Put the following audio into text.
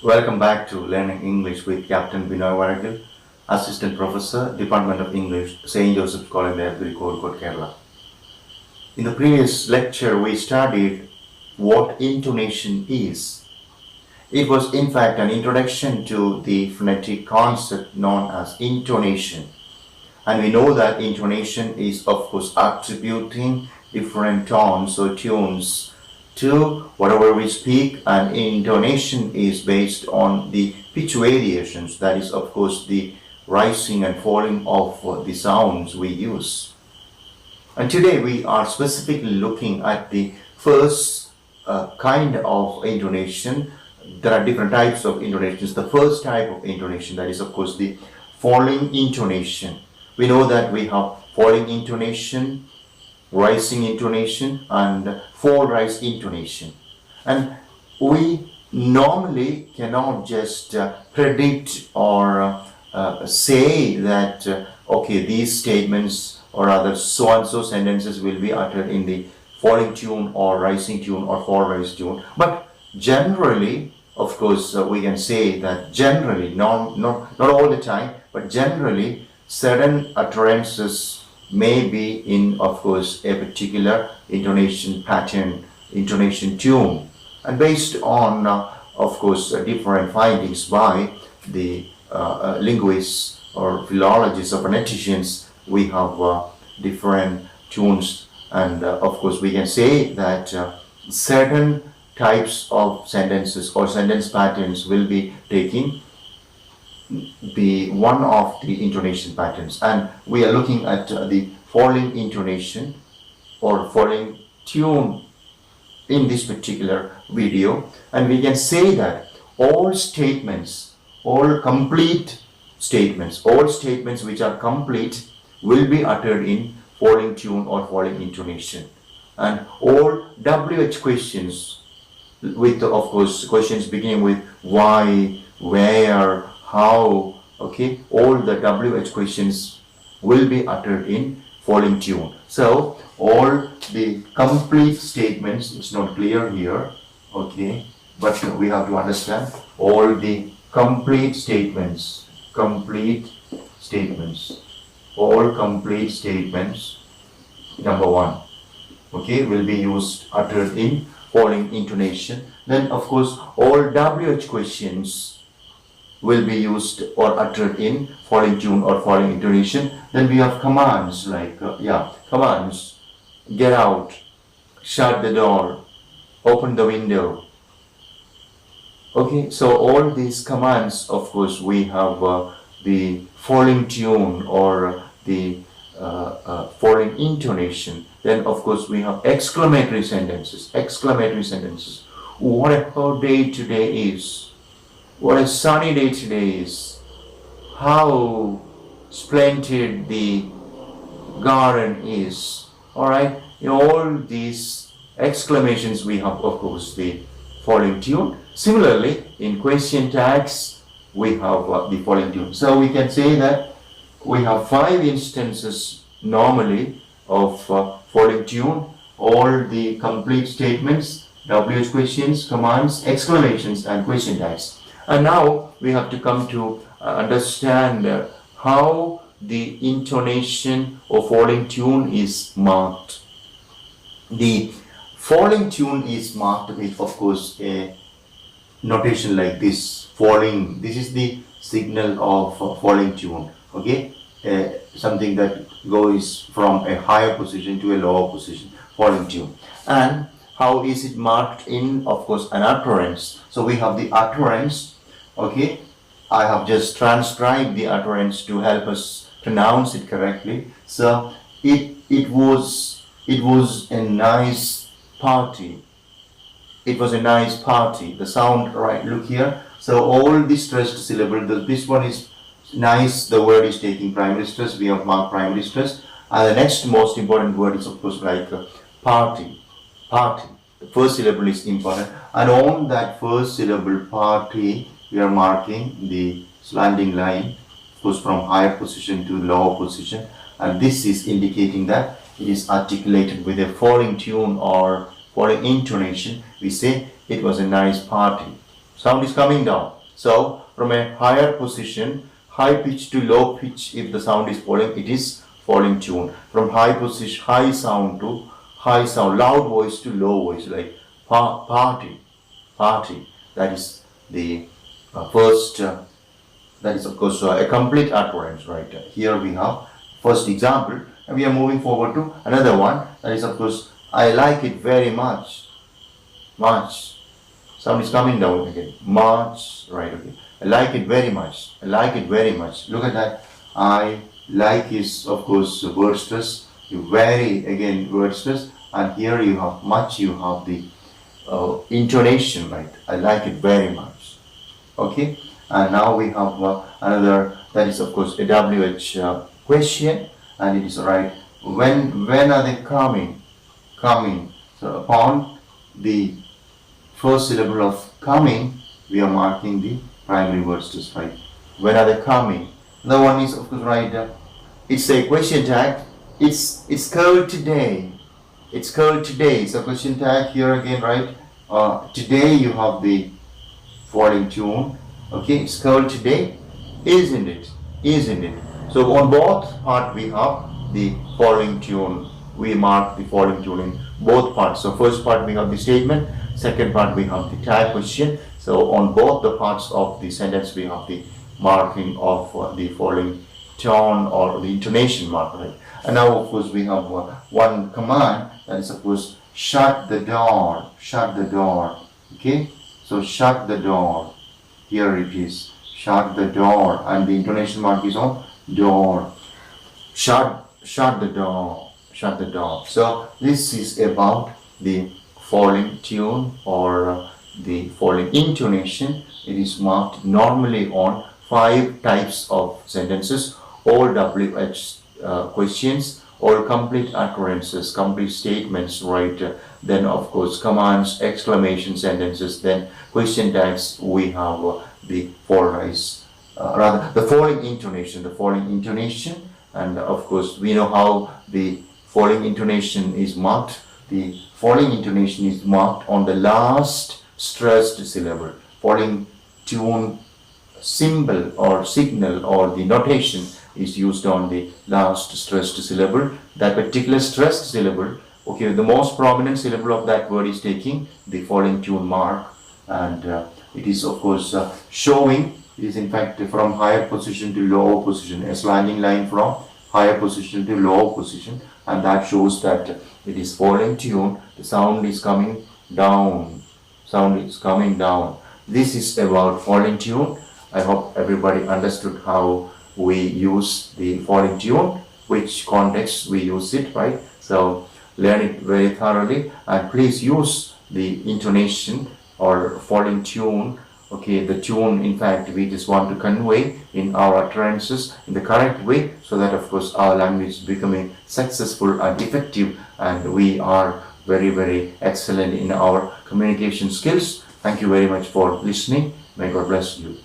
Welcome back to Learning English with Captain Binoy Varagil, Assistant Professor, Department of English, St. Joseph's College, Calicut, Kerala. In the previous lecture, we studied what intonation is. It was in fact an introduction to the phonetic concept known as intonation. And we know that intonation is, of course, attributing different tones or tunes to whatever we speak, and intonation is based on the pitch variations, that is, of course, the rising and falling of the sounds we use. And today we are specifically looking at the first kind of intonation. There are different types of intonations. The first type of intonation, that is, of course, the falling intonation. We know that we have falling intonation, rising intonation, and fall rise intonation. And we normally cannot just predict or say that okay, these statements or other so and so sentences will be uttered in the falling tune or rising tune or fall rise tune. But generally, of course, we can say that generally, not all the time, but generally certain utterances may be in, of course, a particular intonation pattern, intonation tune. And based on, of course, different findings by the linguists or philologists or phoneticians, we have different tunes. And of course, we can say that certain types of sentences or sentence patterns will be taking the one of the intonation patterns, and we are looking at the falling intonation or falling tune in this particular video. And we can say that all statements, all complete statements, all statements which are complete will be uttered in falling tune or falling intonation. And all WH questions with, of course, questions beginning with why, where, how, okay, all the WH questions will be uttered in falling tune. So all the complete statements, it's not clear here, okay, but we have to understand all the complete statements, all complete statements, number one, okay, will be uttered in falling intonation. Then, of course, all WH questions will be used or uttered in falling tune or falling intonation. Then we have commands like, commands, get out, shut the door, open the window. Okay, so all these commands, of course, we have the falling tune or the falling intonation. Then, of course, we have exclamatory sentences. What a hot day today is. What a sunny day today is. How splendid the garden is. Alright, in all these exclamations we have, of course, the falling tune. Similarly, in question tags we have the falling tune. So we can say that we have 5 instances normally of falling tune. All the complete statements, WH questions, commands, exclamations, and question tags. And now we have to come to understand how the intonation of falling tune is marked. The falling tune is marked with, of course, a notation like this. Falling, this is the signal of falling tune, okay? Something that goes from a higher position to a lower position, falling tune. And how is it marked in, of course, an utterance? So we have the utterance, okay? I have just transcribed the utterance to help us pronounce it correctly. So it was a nice party. It was a nice party. The sound, right, look here. So all the stressed syllable, this one is nice, the word is taking primary stress, we have marked primary stress. And the next most important word is, of course, like party. The first syllable is important. And on that first syllable, party, we are marking the slanting line, of course, from higher position to lower position. And this is indicating that it is articulated with a falling tune or falling intonation. We say it was a nice party. Sound is coming down. So from a higher position, high pitch to low pitch, if the sound is falling, it is falling tune. From high position, high sound to high sound, loud voice to low voice, like party. That is the first. That is of course a complete utterance, right? Here we have first example, and we are moving forward to another one. That is of course, I like it very much. Much. Sound is coming down again. Much, right? Okay. I like it very much. I like it very much. Look at that. I like is of course word stress. Very again word stress, and here you have much. You have the intonation, right? I like it very much. Okay. And now we have another, that is of course a WH question, and it is right. When are they coming? Coming. So upon the first syllable of coming, we are marking the primary word stress, right? When are they coming? The one is of course right. It's a question tag. It's cold today. It's cold today. So question tag here again, right? Today you have the falling tune. Okay, it's cold today, isn't it? Isn't it? So on both parts we have the falling tune. We mark the falling tune in both parts. So first part we have the statement, second part we have the tag question. So on both the parts of the sentence we have the marking of the falling tone or the intonation mark, right? And now of course we have one command, that is of course shut the door. Shut the door. Okay, so shut the door. Here it is, shut the door, and the intonation mark is on door. Shut the door, shut the door. So this is about the falling tune or the falling intonation. It is marked normally on 5 types of sentences, all WH questions, all complete utterances, complete statements, right? Then of course commands, exclamation sentences, then question tags. We have the the falling intonation, and of course we know how the falling intonation is marked. The falling intonation is marked on the last stressed syllable. Falling tune symbol or signal or the notation is used on the last stressed syllable. That particular stressed syllable, okay, the most prominent syllable of that word is taking the falling tune mark, and it is of course showing. It is in fact from higher position to lower position, a slanting line from higher position to lower position, and that shows that it is falling tune. The sound is coming down. Sound is coming down. This is about falling tune. I hope everybody understood how we use the falling tune, which context we use it, right? So learn it very thoroughly, and please use the intonation or falling tune. Okay, the tune in fact we just want to convey in our utterances in the correct way, so that of course our language is becoming successful and effective, and we are very excellent in our communication skills. Thank you very much for listening. May God bless you.